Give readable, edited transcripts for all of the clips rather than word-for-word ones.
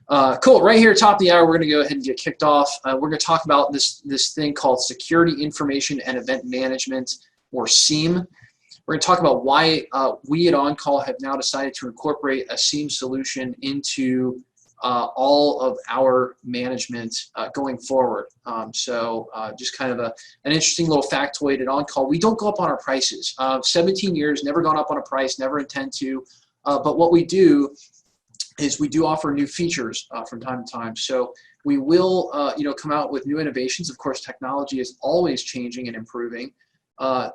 Cool. Right here, top of the hour, we're going to go ahead and get kicked off. We're going to talk about this thing called Security Information and Event Management, or SIEM. We're going to talk about why we at OnCall have now decided to incorporate a SIEM solution into all of our management going forward. Just kind of an interesting little factoid at OnCall. We don't go up on our prices. 17 years, never gone up on a price, never intend to. But what we do is we do offer new features from time to time. So we will come out with new innovations. Of course, technology is always changing and improving.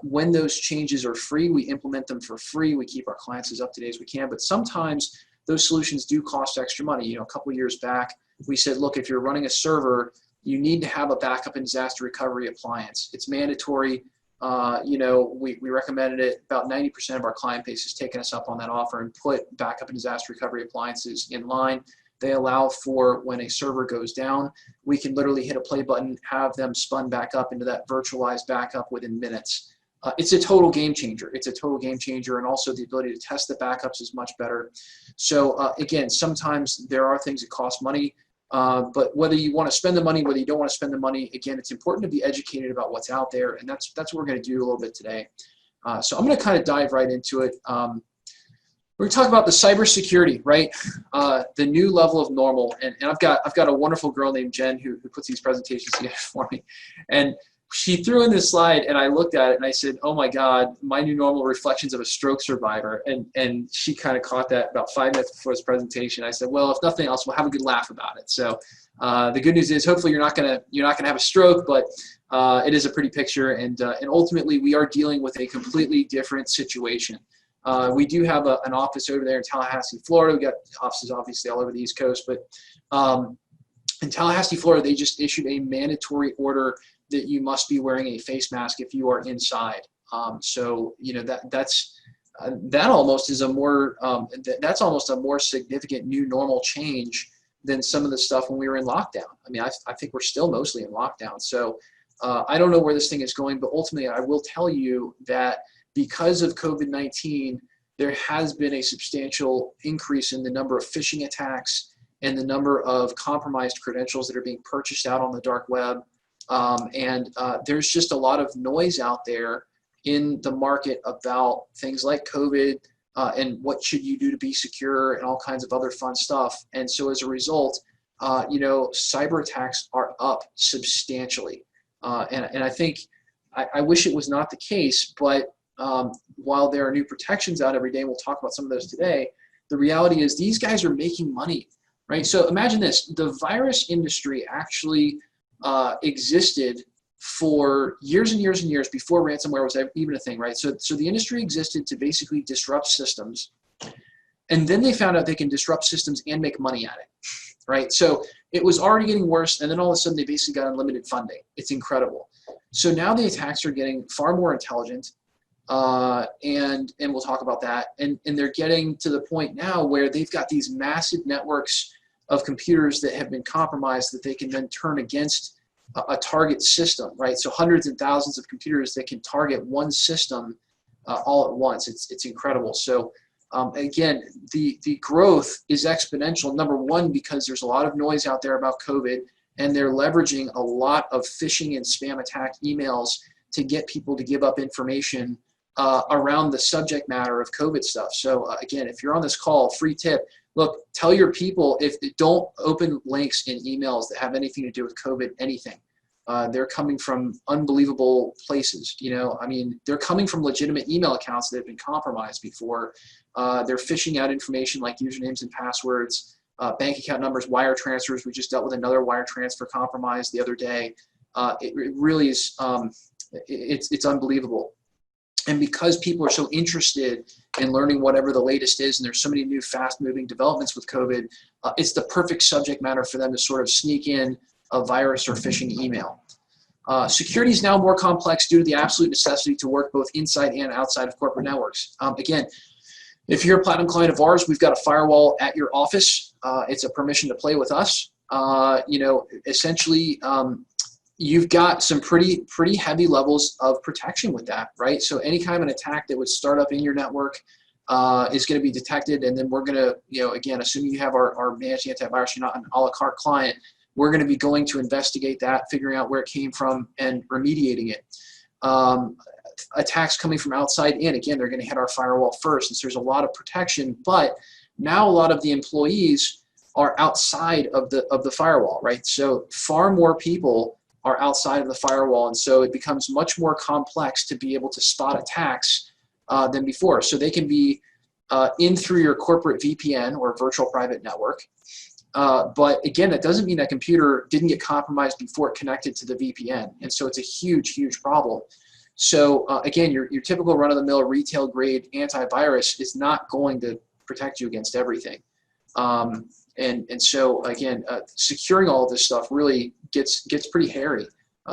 When those changes are free, we implement them for free. We keep our clients as up to date as we can, but sometimes those solutions do cost extra money. A couple of years back, we said, look, if you're running a server, you need to have a backup and disaster recovery appliance. It's mandatory. We recommended it. About 90% of our client base has taken us up on that offer and put backup and disaster recovery appliances in line. They allow for when a server goes down, we can literally hit a play button, have them spun back up into that virtualized backup within minutes. It's a total game changer. It's a total game changer, and also the ability to test the backups is much better. So again, sometimes there are things that cost money, but whether you want to spend the money, whether you don't want to spend the money, again, it's important to be educated about what's out there, and that's what we're going to do a little bit today. So I'm going to kind of dive right into it. We're going to talk about the cybersecurity, right? The new level of normal, and I've got a wonderful girl named Jen who puts these presentations together for me, and she threw in this slide, and I looked at it and I said, "Oh my God, my new normal reflections of a stroke survivor." And she kind of caught that about 5 minutes before this presentation. I said, "Well, if nothing else, we'll have a good laugh about it." So the good news is, hopefully, you're not gonna have a stroke, but it is a pretty picture, and ultimately, we are dealing with a completely different situation. We do have an office over there in Tallahassee, Florida. We got offices obviously all over the East Coast, but in Tallahassee, Florida, they just issued a mandatory order that you must be wearing a face mask if you are inside. That almost is a more that's almost a more significant new normal change than some of the stuff when we were in lockdown. I mean, I think we're still mostly in lockdown. So I don't know where this thing is going, but ultimately I will tell you that because of COVID-19, there has been a substantial increase in the number of phishing attacks and the number of compromised credentials that are being purchased out on the dark web. There's just a lot of noise out there in the market about things like COVID and what should you do to be secure and all kinds of other fun stuff. And so as a result, cyber attacks are up substantially. And I think, I wish it was not the case, but while there are new protections out every day, and we'll talk about some of those today, the reality is these guys are making money, right? So imagine this, the virus industry actually existed for years and years and years before ransomware was even a thing, right? So the industry existed to basically disrupt systems, and then they found out they can disrupt systems and make money at it, right? So it was already getting worse, and then all of a sudden they basically got unlimited funding. It's incredible. So now the attacks are getting far more intelligent, and we'll talk about that, and they're getting to the point now where they've got these massive networks of computers that have been compromised that they can then turn against a target system, right? So hundreds and thousands of computers that can target one system all at once. It's incredible. So again, the growth is exponential. Number one, because there's a lot of noise out there about COVID, and they're leveraging a lot of phishing and spam attack emails to get people to give up information around the subject matter of COVID stuff. So again, if you're on this call, free tip, look, tell your people, don't open links in emails that have anything to do with COVID, anything. They're coming from unbelievable places. I mean, they're coming from legitimate email accounts that have been compromised before. They're phishing out information like usernames and passwords, bank account numbers, wire transfers. We just dealt with another wire transfer compromise the other day. It really is, it's unbelievable. And because people are so interested in learning whatever the latest is, and there's so many new fast-moving developments with COVID, it's the perfect subject matter for them to sort of sneak in a virus or phishing email. Security is now more complex due to the absolute necessity to work both inside and outside of corporate networks. Again, if you're a platinum client of ours, we've got a firewall at your office. It's a permission to play with us. Essentially, you've got some pretty heavy levels of protection with that, right? So any kind of an attack that would start up in your network, is going to be detected, and then we're going to, again, assuming you have our managed antivirus, you're not an a la carte client, we're going to be going to investigate that, figuring out where it came from, and remediating it. Attacks coming from outside in, again, they're going to hit our firewall first, and so there's a lot of protection, but now a lot of the employees are outside of the firewall, right? So far more people are outside of the firewall, and so it becomes much more complex to be able to spot attacks than before. So they can be in through your corporate VPN or virtual private network. But again, that doesn't mean that computer didn't get compromised before it connected to the VPN. And so it's a huge, huge problem. So again, your typical run-of-the-mill retail grade antivirus is not going to protect you against everything. And so again, securing all of this stuff really gets pretty hairy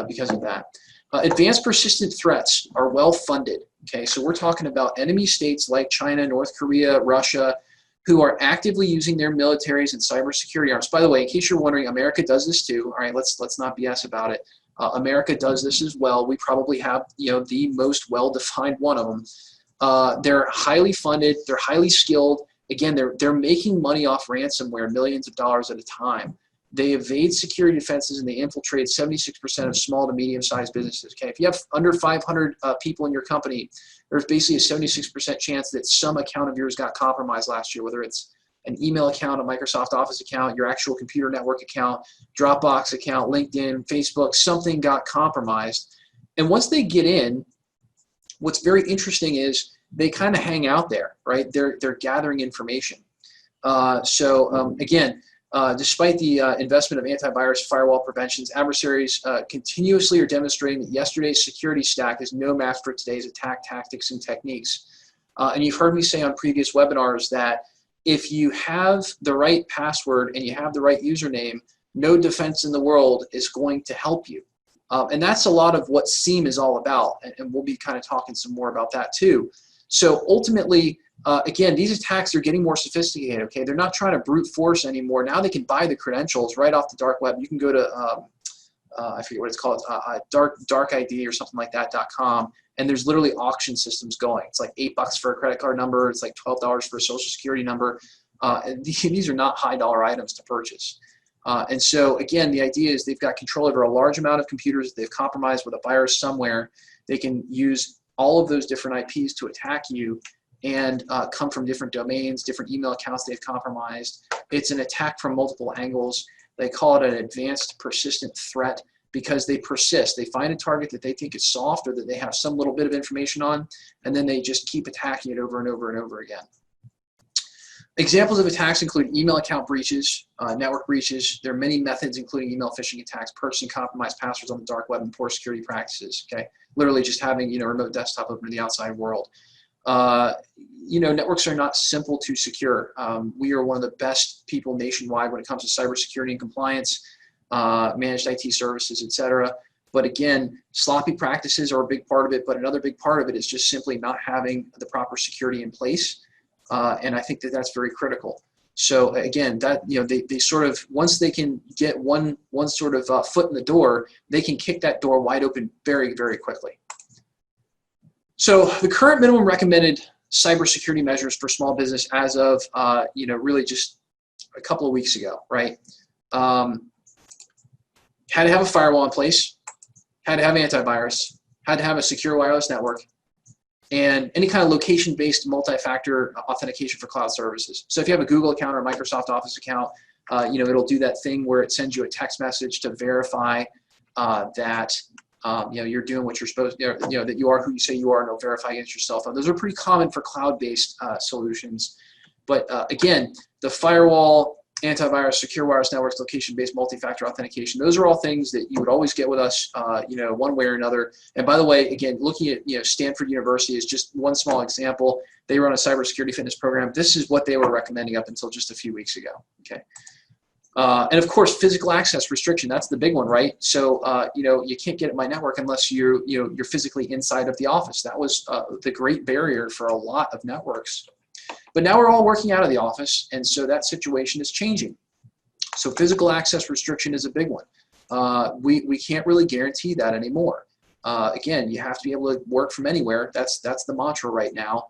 because of that. Advanced persistent threats are well funded. Okay, so we're talking about enemy states like China, North Korea, Russia, who are actively using their militaries and cybersecurity arms. By the way, in case you're wondering, America does this too. All right, let's not BS about it. America does this as well. We probably have the most well-defined one of them. They're highly funded. They're highly skilled. Again, they're making money off ransomware, millions of dollars at a time. They evade security defenses, and they infiltrate 76% of small to medium-sized businesses. Okay, if you have under 500 people in your company, there's basically a 76% chance that some account of yours got compromised last year, whether it's an email account, a Microsoft Office account, your actual computer network account, Dropbox account, LinkedIn, Facebook, something got compromised. And once they get in, what's very interesting is they kind of hang out there, right? They're gathering information. Again, despite the investment of antivirus firewall preventions, adversaries continuously are demonstrating that yesterday's security stack is no match for today's attack tactics and techniques. And you've heard me say on previous webinars that if you have the right password and you have the right username, no defense in the world is going to help you. And that's a lot of what SIEM is all about, and we'll be kind of talking some more about that too. So ultimately, again, these attacks are getting more sophisticated, okay? They're not trying to brute force anymore. Now they can buy the credentials right off the dark web. You can go to, I forget what it's called, dark ID or something like that, .com, and there's literally auction systems going. It's like $8 for a credit card number. It's like $12 for a social security number. And these are not high dollar items to purchase. And so, again, the idea is they've got control over a large amount of computers that they've compromised with a virus somewhere. They can use all of those different IPs to attack you and come from different domains, different email accounts they've compromised. It's an attack from multiple angles. They call it an advanced persistent threat because they persist. They find a target that they think is soft or that they have some little bit of information on, and then they just keep attacking it over and over and over again. Examples of attacks include email account breaches, network breaches. There are many methods, including email phishing attacks, purchasing compromised passwords on the dark web, and poor security practices. Okay, literally just having remote desktop open to the outside world. Networks are not simple to secure. We are one of the best people nationwide when it comes to cybersecurity and compliance, managed IT services, etc. But again, sloppy practices are a big part of it. But another big part of it is just simply not having the proper security in place. And I think that that's very critical. So again, that they sort of, once they can get one sort of foot in the door, they can kick that door wide open very, very quickly. So the current minimum recommended cybersecurity measures for small business as of really just a couple of weeks ago, right? Had to have a firewall in place, had to have antivirus, had to have a secure wireless network, and any kind of location-based multi-factor authentication for cloud services. So if you have a Google account or a Microsoft Office account, it'll do that thing where it sends you a text message to verify that you're doing what you're supposed to, that you are who you say you are, and it'll verify against your cell phone. Those are pretty common for cloud-based solutions. But again, the firewall, antivirus, secure wireless networks, location-based multi-factor authentication, those are all things that you would always get with us, one way or another. And by the way, again, looking at Stanford University is just one small example. They run a cybersecurity fitness program. This is what they were recommending up until just a few weeks ago. Okay. And of course, physical access restriction, that's the big one, right? So, you can't get at my network unless you're physically inside of the office. That was the great barrier for a lot of networks. But now we're all working out of the office, and so that situation is changing. So physical access restriction is a big one. We can't really guarantee that anymore. Again, you have to be able to work from anywhere. That's the mantra right now.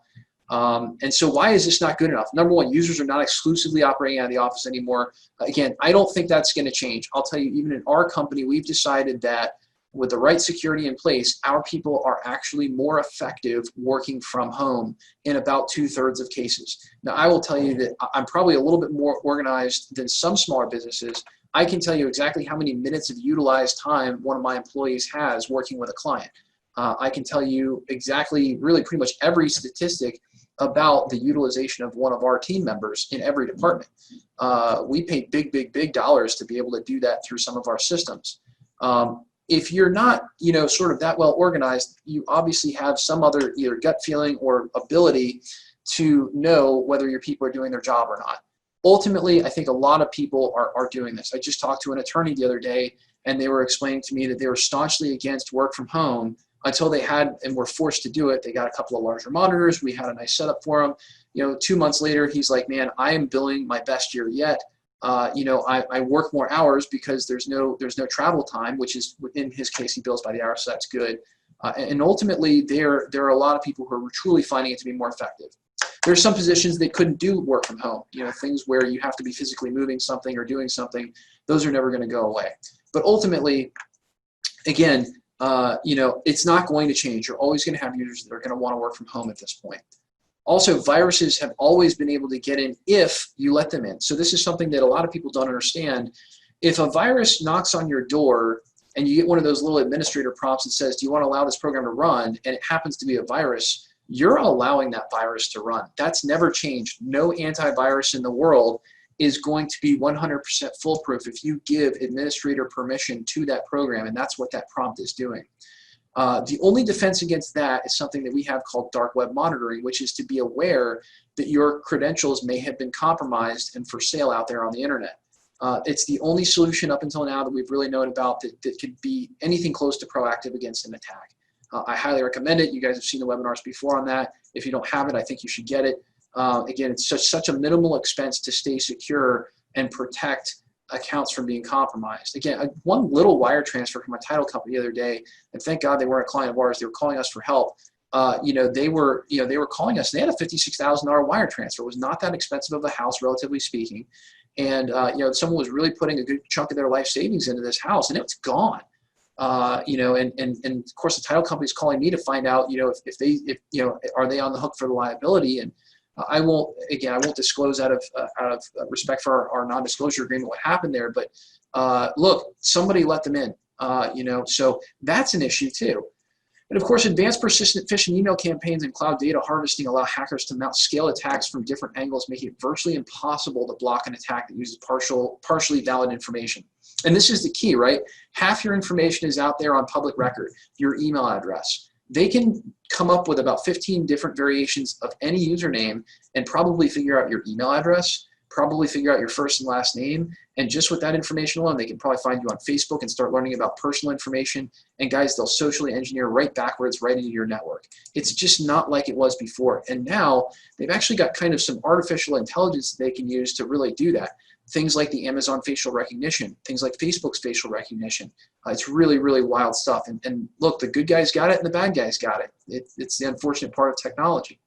And so why is this not good enough? Number one, users are not exclusively operating out of the office anymore. Again, I don't think that's going to change. I'll tell you, even in our company, we've decided that with the right security in place, our people are actually more effective working from home in about 2/3 of cases. Now, I will tell you that I'm probably a little bit more organized than some smaller businesses. I can tell you exactly how many minutes of utilized time one of my employees has working with a client. I can tell you exactly, really pretty much every statistic about the utilization of one of our team members in every department. We pay big dollars to be able to do that through some of our systems. If you're not, sort of that well organized, you obviously have some other either gut feeling or ability to know whether your people are doing their job or not. Ultimately, I think a lot of people are doing this. I just talked to an attorney the other day, and they were explaining to me that they were staunchly against work from home until they had and were forced to do it. They got a couple of larger monitors. We had a nice setup for them. 2 months later, he's like, man, I am billing my best year yet. I work more hours because there's no travel time, which is, in his case, he bills by the hour, so that's good. And ultimately, there are a lot of people who are truly finding it to be more effective. There's some positions they couldn't do work from home. Things where you have to be physically moving something or doing something. Those are never going to go away. But ultimately, again, it's not going to change. You're always going to have users that are going to want to work from home at this point. Also, viruses have always been able to get in if you let them in. So this is something that a lot of people don't understand. If a virus knocks on your door and you get one of those little administrator prompts that says, do you want to allow this program to run? And it happens to be a virus, you're allowing that virus to run. That's never changed. No antivirus in the world is going to be 100% foolproof if you give administrator permission to that program, and that's what that prompt is doing. The only defense against that is something that we have called dark web monitoring, which is to be aware that your credentials may have been compromised and for sale out there on the internet. It's the only solution up until now that we've really known about that could be anything close to proactive against an attack. I highly recommend it. You guys have seen the webinars before on that. If you don't have it, I think you should get it. Again, it's such a minimal expense to stay secure and protect accounts from being compromised. Again, one little wire transfer from a title company the other day, and thank God they weren't a client of ours. They were calling us for help. They were calling us. And they had a $56,000 wire transfer. It was not that expensive of a house, relatively speaking. And someone was really putting a good chunk of their life savings into this house, and it was gone. And of course the title company's calling me to find out, if are they on the hook for the liability? And I won't disclose out of respect for our non-disclosure agreement what happened there. But look, somebody let them in. So that's an issue too. And of course, advanced persistent phishing email campaigns and cloud data harvesting allow hackers to mount scale attacks from different angles, making it virtually impossible to block an attack that uses partially valid information. And this is the key, right? Half your information is out there on public record, your email address. They can come up with about 15 different variations of any username and probably figure out your email address, probably figure out your first and last name, and just with that information alone, they can probably find you on Facebook and start learning about personal information. And guys, they'll socially engineer right backwards, right into your network. It's just not like it was before. And now they've actually got kind of some artificial intelligence that they can use to really do that. Things like the Amazon facial recognition, things like Facebook's facial recognition. It's really, really wild stuff. And look, the good guys got it and the bad guys got it. It's the unfortunate part of technology.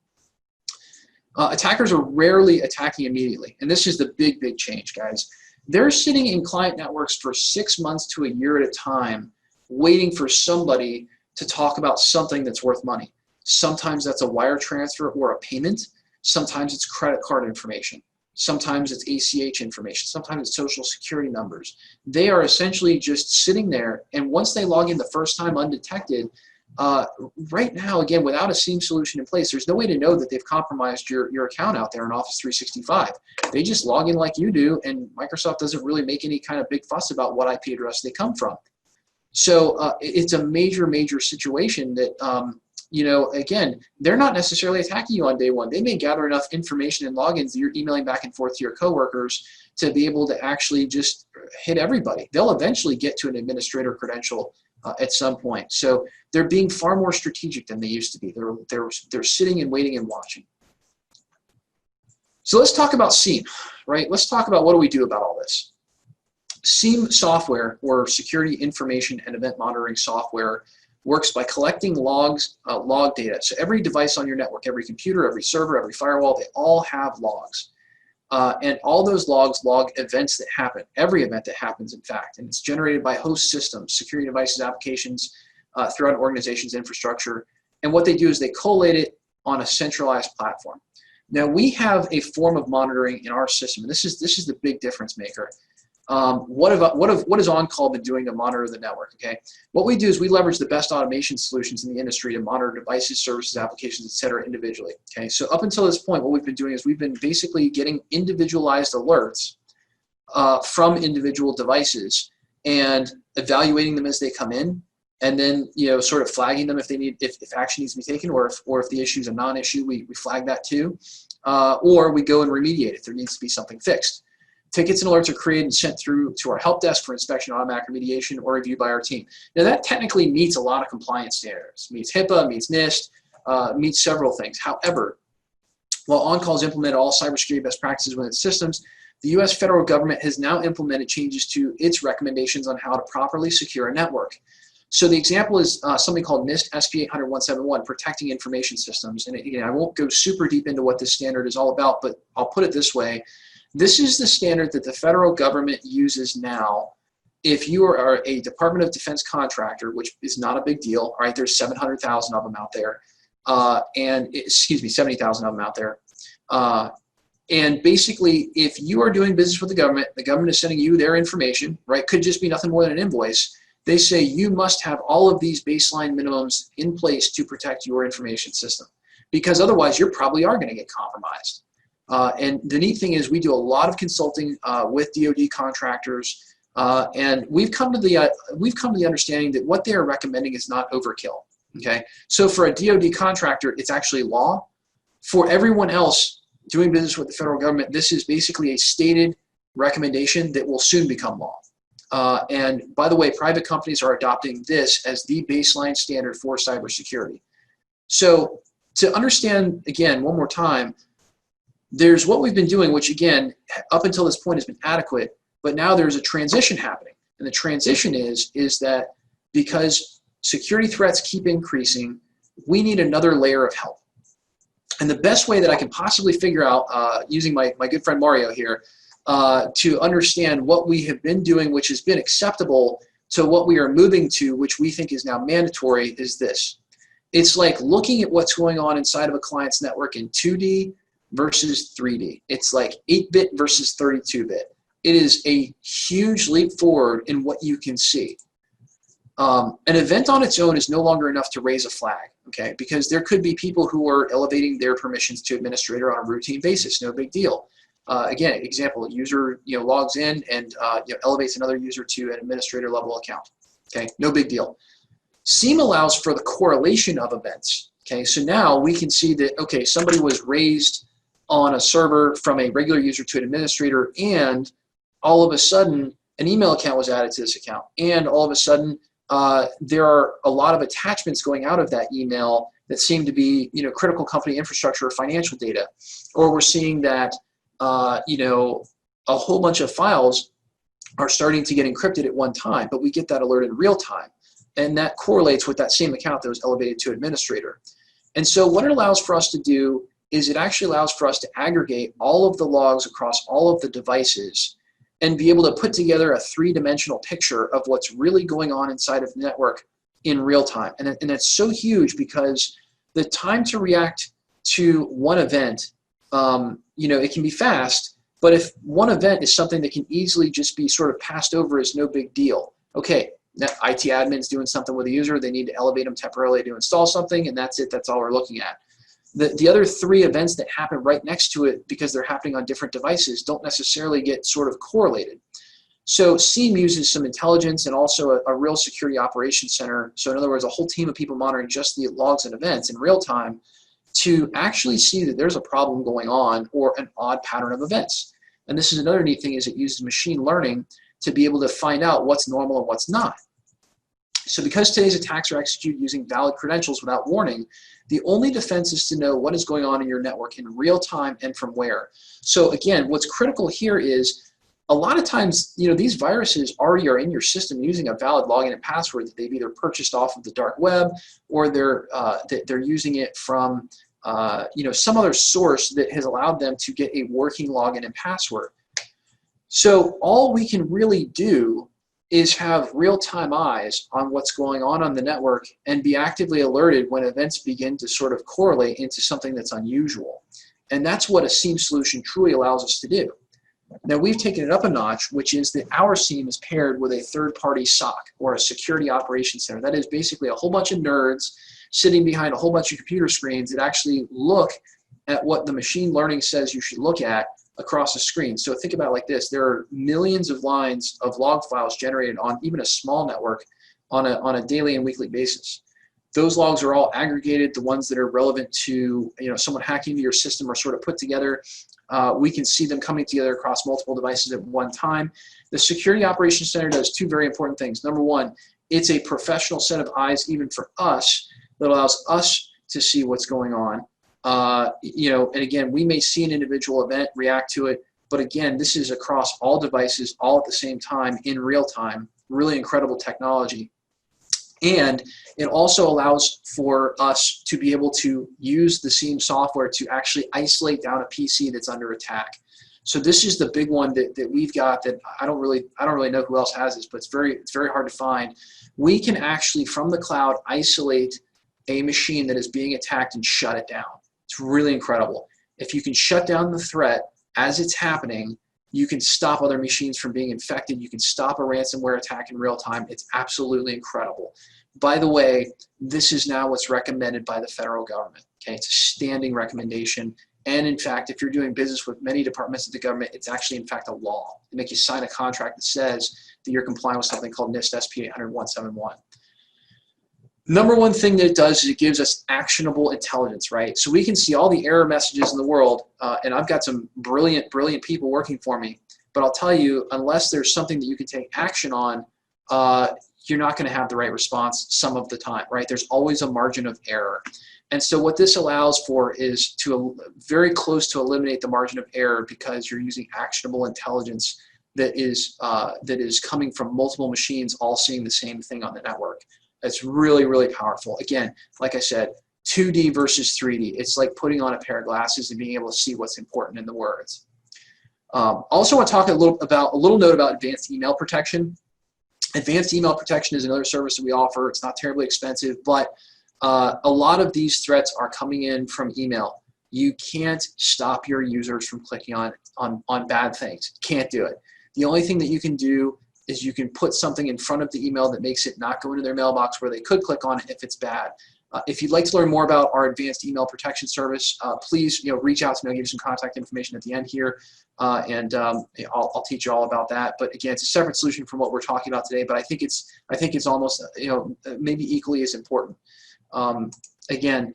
Attackers are rarely attacking immediately. And this is the big change, guys. They're sitting in client networks for 6 months to a year at a time, waiting for somebody to talk about something that's worth money. Sometimes that's a wire transfer or a payment. Sometimes it's credit card information. Sometimes it's ACH information. Sometimes it's social security numbers. They are essentially just sitting there, and once they log in the first time undetected, right now, again, without a SIEM solution in place, there's no way to know that they've compromised your account out there in Office 365. They just log in like you do, and Microsoft doesn't really make any kind of big fuss about what IP address they come from. So it's a major situation that, again, they're not necessarily attacking you on day one. They may gather enough information and logins that you're emailing back and forth to your coworkers to be able to actually just hit everybody. They'll eventually get to an administrator credential at some point. So they're being far more strategic than they used to be. They're sitting and waiting and watching. So let's talk about SIEM, right? Let's talk about what do we do about all this. SIEM software, or security information and event monitoring software, works by collecting logs, log data. So every device on your network, every computer, every server, every firewall, they all have logs. And all those logs log events that happen, every event that happens, in fact. And it's generated by host systems, security devices, applications, throughout an organization's infrastructure. And what they do is they collate it on a centralized platform. Now, we have a form of monitoring in our system, and this is the big difference maker. What has On-Call been doing to monitor the network? Okay, what we do is we leverage the best automation solutions in the industry to monitor devices, services, applications, etc. individually. Okay, so up until this point, what we've been doing is we've been basically getting individualized alerts from individual devices and evaluating them as they come in, and then sort of flagging them if they need, if action needs to be taken, or if the issue is a non-issue, we flag that too, or we go and remediate if there needs to be something fixed. Tickets and alerts are created and sent through to our help desk for inspection, automatic remediation, or reviewed by our team. Now that technically meets a lot of compliance standards. Meets HIPAA, meets NIST, meets several things. However, while On-Call has implemented all cybersecurity best practices within its systems, the U.S. federal government has now implemented changes to its recommendations on how to properly secure a network. So the example is something called NIST SP 800-171, Protecting Information Systems. And again, I won't go super deep into what this standard is all about, but I'll put it this way. This is the standard that the federal government uses now. If you are a Department of Defense contractor, which is not a big deal, all right, there's 700,000 of them out there, excuse me, 70,000 of them out there. And basically, if you are doing business with the government is sending you their information, right, could just be nothing more than an invoice. They say you must have all of these baseline minimums in place to protect your information system, because otherwise you probably are going to get compromised. And the neat thing is we do a lot of consulting with DoD contractors, and we've come to the understanding that what they are recommending is not overkill. Okay, so for a DoD contractor, it's actually law. For everyone else doing business with the federal government, this is basically a stated recommendation that will soon become law. And by the way, private companies are adopting this as the baseline standard for cybersecurity. So to understand, again, one more time, there's what we've been doing, which again, up until this point has been adequate, but now there's a transition happening. And the transition is that because security threats keep increasing, we need another layer of help. And the best way that I can possibly figure out, using my good friend Mario here, to understand what we have been doing, which has been acceptable, to what we are moving to, which we think is now mandatory, is this. It's like looking at what's going on inside of a client's network in 2D versus 3D. It's like 8-bit versus 32-bit. It is a huge leap forward in what you can see. An event on its own is no longer enough to raise a flag, okay? Because there could be people who are elevating their permissions to administrator on a routine basis, no big deal. Again, example, a user logs in and elevates another user to an administrator level account, okay? No big deal. SIEM allows for the correlation of events, okay? So now we can see that, okay, somebody was raised on a server from a regular user to an administrator, and all of a sudden an email account was added to this account, and all of a sudden there are a lot of attachments going out of that email that seem to be critical company infrastructure or financial data, or we're seeing that a whole bunch of files are starting to get encrypted at one time, but we get that alert in real time, and that correlates with that same account that was elevated to administrator. And so what it allows for us to do is it actually allows for us to aggregate all of the logs across all of the devices and be able to put together a three-dimensional picture of what's really going on inside of the network in real time. And it's so huge because the time to react to one event, it can be fast, but if one event is something that can easily just be sort of passed over as no big deal, okay, IT admin's doing something with a user, they need to elevate them temporarily to install something, and that's it, that's all we're looking at. The other three events that happen right next to it, because they're happening on different devices, don't necessarily get sort of correlated. So SIEM uses some intelligence and also a real security operations center. So in other words, a whole team of people monitoring just the logs and events in real time to actually see that there's a problem going on or an odd pattern of events. And this is another neat thing, is it uses machine learning to be able to find out what's normal and what's not. So because today's attacks are executed using valid credentials without warning, the only defense is to know what is going on in your network in real time and from where. So again, what's critical here is a lot of times, these viruses already are in your system using a valid login and password that they've either purchased off of the dark web, or they're using it from some other source that has allowed them to get a working login and password. So all we can really do is have real-time eyes on what's going on the network and be actively alerted when events begin to sort of correlate into something that's unusual. And that's what a SIEM solution truly allows us to do. Now, we've taken it up a notch, which is that our SIEM is paired with a third-party SOC, or a security operations center. That is basically a whole bunch of nerds sitting behind a whole bunch of computer screens that actually look at what the machine learning says you should look at across the screen. So think about it like this. There are millions of lines of log files generated on even a small network on a daily and weekly basis. Those logs are all aggregated. The ones that are relevant to someone hacking into your system are sort of put together. We can see them coming together across multiple devices at one time. The Security Operations Center does two very important things. Number one, it's a professional set of eyes, even for us, that allows us to see what's going on. And again, we may see an individual event, react to it, but again, this is across all devices, all at the same time, in real time. Really incredible technology. And it also allows for us to be able to use the SIEM software to actually isolate down a PC that's under attack. So this is the big one that we've got that I don't really know who else has this, but it's very hard to find. We can actually, from the cloud, isolate a machine that is being attacked and shut it down. It's really incredible. If you can shut down the threat as it's happening, you can stop other machines from being infected. You can stop a ransomware attack in real time. It's absolutely incredible. By the way, this is now what's recommended by the federal government. Okay, it's a standing recommendation. And in fact, if you're doing business with many departments of the government, it's actually in fact a law. They make you sign a contract that says that you're complying with something called NIST SP 800-171. Number one thing that it does is it gives us actionable intelligence, right? So we can see all the error messages in the world, and I've got some brilliant people working for me, but I'll tell you, unless there's something that you can take action on, you're not going to have the right response some of the time, right? There's always a margin of error. And so what this allows for is to very close to eliminate the margin of error, because you're using actionable intelligence that is coming from multiple machines all seeing the same thing on the network. It's really, really powerful. Again, like I said, 2D versus 3D. It's like putting on a pair of glasses and being able to see what's important in the words. Also want to talk a little note about advanced email protection. Advanced email protection is another service that we offer. It's not terribly expensive, but a lot of these threats are coming in from email. You can't stop your users from clicking on bad things. Can't do it. The only thing that you can do is you can put something in front of the email that makes it not go into their mailbox where they could click on it if it's bad. If you'd like to learn more about our advanced email protection service, please reach out to me. I'll give you some contact information at the end here, and I'll teach you all about that. But again, it's a separate solution from what we're talking about today. But I think it's almost maybe equally as important. Again,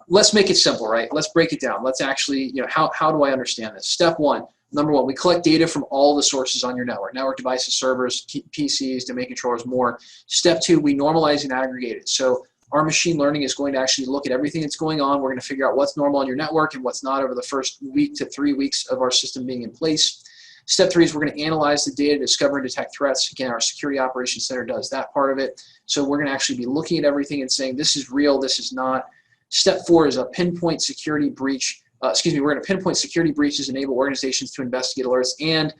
let's make it simple, right? Let's break it down. Let's actually, how do I understand this? Step one. Number one, we collect data from all the sources on your network devices, servers, PCs, domain controllers, more. Step two, we normalize and aggregate it. So our machine learning is going to actually look at everything that's going on. We're going to figure out what's normal on your network and what's not over the first week to 3 weeks of our system being in place. Step three is we're going to analyze the data, discover and detect threats. Again, our Security Operations Center does that part of it. So we're going to actually be looking at everything and saying, this is real, this is not. Step four is a pinpoint security breach. We're going to pinpoint security breaches, enable organizations to investigate alerts, and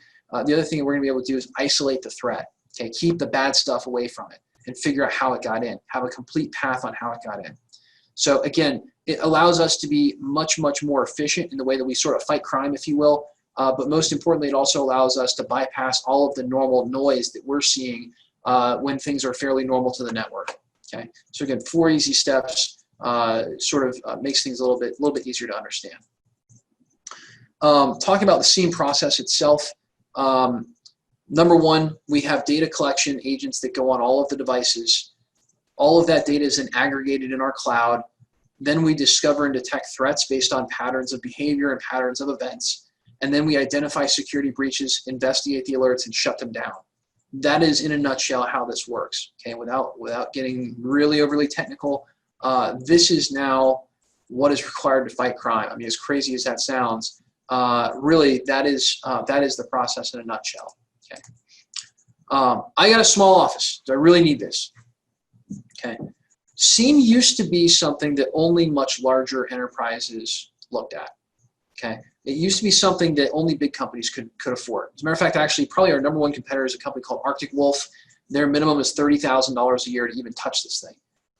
the other thing that we're going to be able to do is isolate the threat. Okay, keep the bad stuff away from it and figure out how it got in, have a complete path on how it got in. So again, it allows us to be much, much more efficient in the way that we sort of fight crime, if you will, but most importantly, it also allows us to bypass all of the normal noise that we're seeing when things are fairly normal to the network. Okay, so again, 4 easy steps. Makes things a little bit easier to understand. Talking about the SIEM process itself, number one, we have data collection agents that go on all of the devices. All of that data is then aggregated in our cloud. Then we discover and detect threats based on patterns of behavior and patterns of events. And then we identify security breaches, investigate the alerts, and shut them down. That is, in a nutshell, how this works. Okay, without getting really overly technical, this is now what is required to fight crime. I mean, as crazy as that sounds, really, that is the process in a nutshell. Okay. I got a small office. Do I really need this? Okay. SIEM used to be something that only much larger enterprises looked at. Okay. It used to be something that only big companies could afford. As a matter of fact, actually, probably our #1 competitor is a company called Arctic Wolf. Their minimum is $30,000 a year to even touch this thing.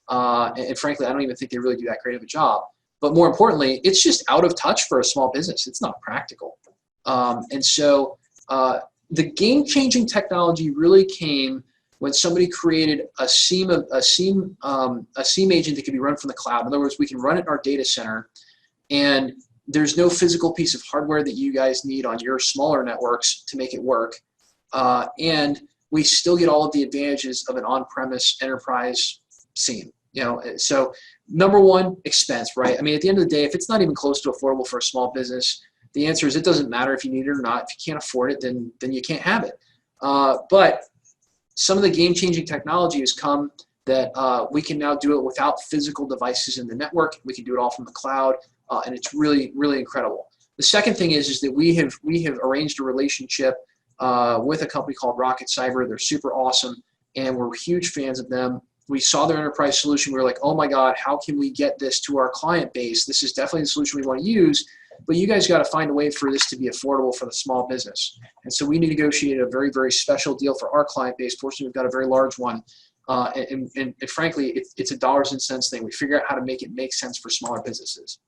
And frankly, I don't even think they really do that great of a job. But more importantly, it's just out of touch for a small business. It's not practical. And so the game-changing technology really came when somebody created a SIEM agent that could be run from the cloud. In other words, we can run it in our data center, and there's no physical piece of hardware that you guys need on your smaller networks to make it work. And we still get all of the advantages of an on-premise enterprise SIEM. So #1, expense, right? I mean, at the end of the day, if it's not even close to affordable for a small business, the answer is it doesn't matter if you need it or not. If you can't afford it, then you can't have it. But some of the game-changing technology has come that we can now do it without physical devices in the network. We can do it all from the cloud, and it's really, really incredible. The second thing is that we have arranged a relationship with a company called Rocket Cyber. They're super awesome, and we're huge fans of them. We saw their enterprise solution. We were like, oh my God, how can we get this to our client base? This is definitely the solution we want to use, but you guys got to find a way for this to be affordable for the small business. And so we negotiated a very, very special deal for our client base. Fortunately, we've got a very large one. And frankly, it's a dollars and cents thing. We figure out how to make it make sense for smaller businesses.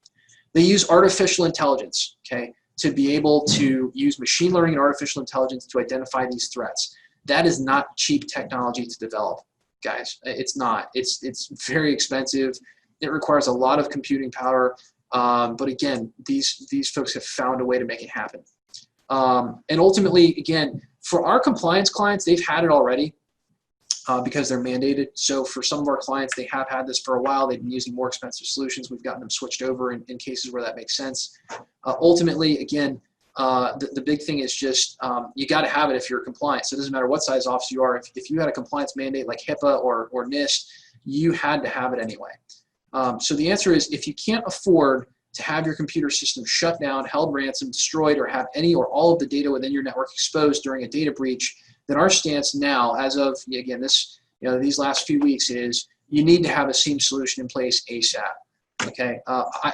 They use artificial intelligence, okay, to be able to use machine learning and artificial intelligence to identify these threats. That is not cheap technology to develop, guys. It's not. It's very expensive. It requires a lot of computing power. But again, these folks have found a way to make it happen. And ultimately, again, for our compliance clients, they've had it already because they're mandated. So for some of our clients, they have had this for a while. They've been using more expensive solutions. We've gotten them switched over in cases where that makes sense. Ultimately, again, the big thing is just you got to have it if you're compliant. So it doesn't matter what size office you are. If you had a compliance mandate like HIPAA or NIST, you had to have it anyway. So the answer is, if you can't afford to have your computer system shut down, held ransom, destroyed, or have any or all of the data within your network exposed during a data breach, then our stance now, as of, again, these last few weeks, is you need to have a SIEM solution in place ASAP. Okay,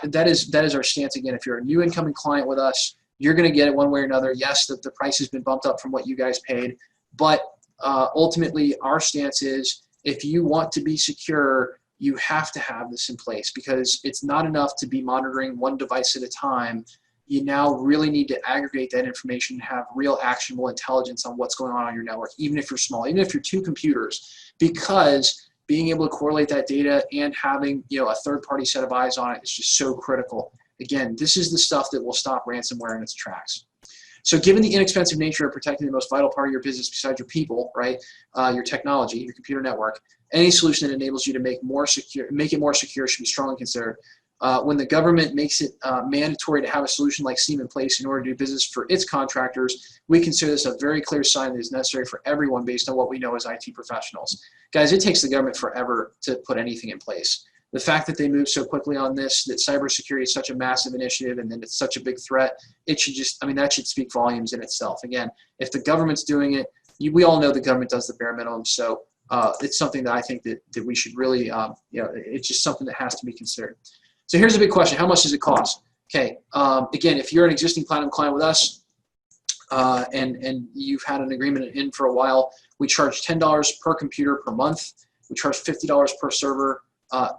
that is our stance. Again, if you're a new incoming client with us, you're going to get it one way or another. Yes, the price has been bumped up from what you guys paid, but ultimately our stance is, if you want to be secure, you have to have this in place, because it's not enough to be monitoring one device at a time. You now really need to aggregate that information and have real actionable intelligence on what's going on your network, even if you're small, even if you're 2 computers, because being able to correlate that data and having a third-party set of eyes on it is just so critical. Again, this is the stuff that will stop ransomware in its tracks. So given the inexpensive nature of protecting the most vital part of your business besides your people, right, your technology, your computer network, any solution that enables you to make it more secure should be strongly considered. When the government makes it mandatory to have a solution like SIEM in place in order to do business for its contractors, we consider this a very clear sign that is necessary for everyone based on what we know as IT professionals. Guys, it takes the government forever to put anything in place. The fact that they move so quickly on this, that cybersecurity is such a massive initiative and then it's such a big threat, it should just, that should speak volumes in itself. Again, if the government's doing it, we all know the government does the bare minimum. So it's something that I think that we should really, it's just something that has to be considered. So here's a big question. How much does it cost? Okay, again, if you're an existing platinum client with us and you've had an agreement in for a while, we charge $10 per computer per month. We charge $50 per server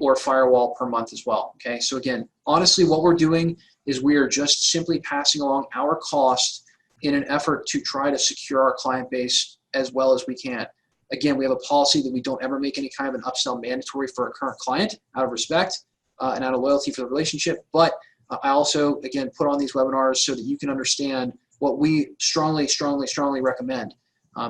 or firewall per month as well. Okay, so again, honestly, what we're doing is we are just simply passing along our cost in an effort to try to secure our client base as well as we can. Again, we have a policy that we don't ever make any kind of an upsell mandatory for a current client out of respect and out of loyalty for the relationship. But I also, again, put on these webinars so that you can understand what we strongly, strongly, strongly recommend.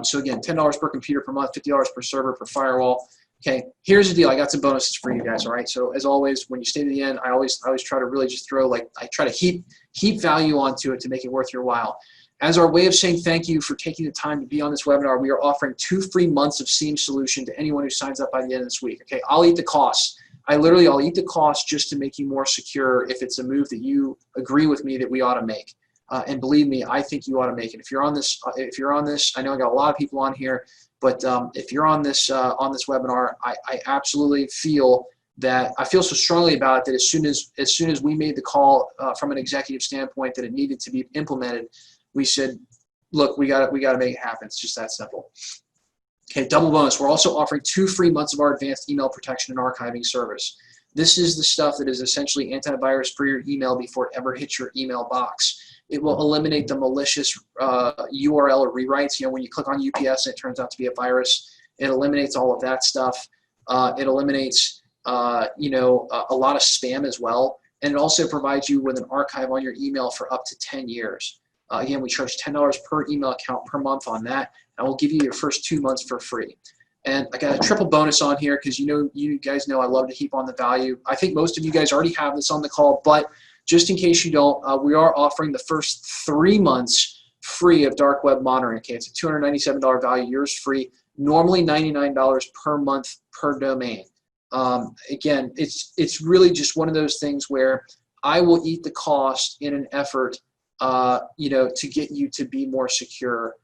So again, $10 per computer per month, $50 per server per firewall. Okay, here's the deal. I got some bonuses for you guys, all right? So as always, when you stay to the end, I always try to really just I try to heap value onto it to make it worth your while. As our way of saying thank you for taking the time to be on this webinar, we are offering 2 free months of SIEM solution to anyone who signs up by the end of this week. Okay, I'll eat the costs. I'll eat the cost just to make you more secure if it's a move that you agree with me that we ought to make. and believe me, I think you ought to make it. If you're on this, I know I got a lot of people on here, but if you're on this webinar, I absolutely feel that I feel so strongly about it that as soon as we made the call from an executive standpoint that it needed to be implemented, we said, look, we got to make it happen. It's just that simple. Okay, double bonus. We're also offering 2 free months of our advanced email protection and archiving service. This is the stuff that is essentially antivirus for your email before it ever hits your email box. It will eliminate the malicious URL or rewrites. You know, when you click on UPS and it turns out to be a virus, it eliminates all of that stuff. It eliminates, you know, a lot of spam as well. And it also provides you with an archive on your email for up to 10 years. Again, we charge $10 per email account per month on that, and we'll give you your first 2 months for free. And I got a triple bonus on here because you guys know I love to heap on the value. I think most of you guys already have this on the call, but just in case you don't, we are offering the first 3 months free of dark web monitoring. Okay, it's a $297 value, yours free. Normally $99 per month per domain. Again, it's really just one of those things where I will eat the cost in an effort, you know, to get you to be more secure.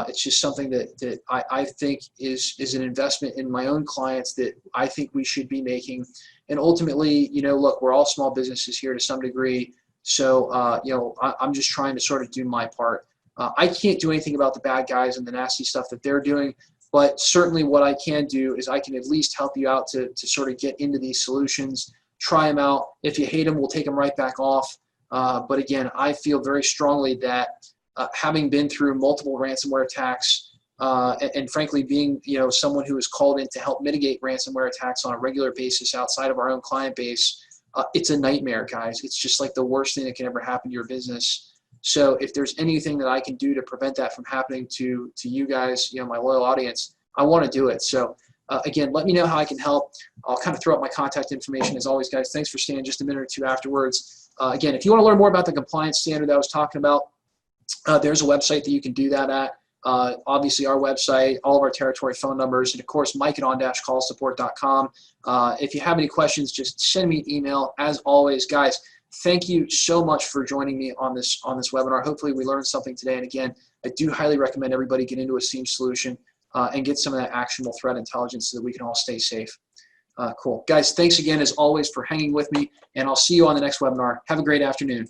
It's just something that I think is an investment in my own clients that I think we should be making. And ultimately, you know, look, we're all small businesses here to some degree. So, you know, I'm just trying to sort of do my part. I can't do anything about the bad guys and the nasty stuff that they're doing. But certainly what I can do is I can at least help you out to sort of get into these solutions, try them out. If you hate them, we'll take them right back off. But again, I feel very strongly that having been through multiple ransomware attacks and frankly being, you know, someone who is called in to help mitigate ransomware attacks on a regular basis outside of our own client base, it's a nightmare, guys. It's just like the worst thing that can ever happen to your business. So if there's anything that I can do to prevent that from happening to you guys, you know, my loyal audience, I want to do it. So again, let me know how I can help. I'll kind of throw up my contact information as always, guys. Thanks for staying just a minute or two afterwards. Again, if you want to learn more about the compliance standard that I was talking about, there's a website that you can do that at. Obviously, our website, all of our territory phone numbers, and of course, Mike at on-callsupport.com. If you have any questions, just send me an email. As always, guys, thank you so much for joining me on this webinar. Hopefully, we learned something today. And again, I do highly recommend everybody get into a SIEM solution and get some of that actionable threat intelligence so that we can all stay safe. Cool. Guys, thanks again, as always, for hanging with me, and I'll see you on the next webinar. Have a great afternoon.